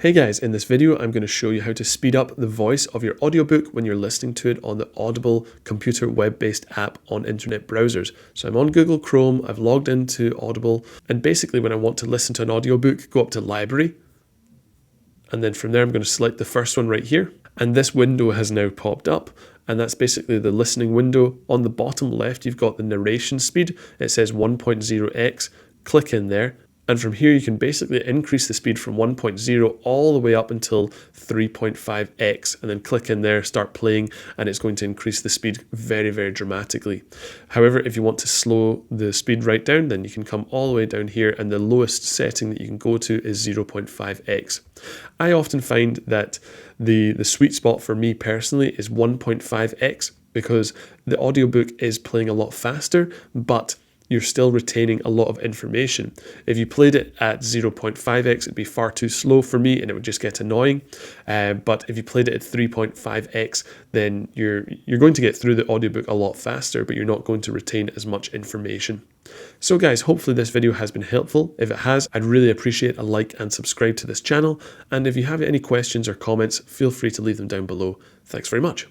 Hey guys, in this video I'm going to show you how to speed up the voice of your audiobook when you're listening to it on the Audible computer web-based app on internet browsers. So I'm on Google Chrome, I've logged into Audible, and basically when I want to listen to an audiobook, go up to Library, and then from there I'm going to select the first one right here, and this window has now popped up, and that's basically the listening window. On the bottom left you've got the narration speed, it says 1.0x, click in there. And from here, you can basically increase the speed from 1.0 all the way up until 3.5x, and then click in there, start playing, and it's going to increase the speed very, very dramatically. However, if you want to slow the speed right down, then you can come all the way down here, and the lowest setting that you can go to is 0.5x. I often find that the sweet spot for me personally is 1.5x because the audiobook is playing a lot faster, but you're still retaining a lot of information. If you played it at 0.5x, it'd be far too slow for me and it would just get annoying. But if you played it at 3.5x, then you're going to get through the audiobook a lot faster, but you're not going to retain as much information. So guys, hopefully this video has been helpful. If it has, I'd really appreciate a like and subscribe to this channel. And if you have any questions or comments, feel free to leave them down below. Thanks very much.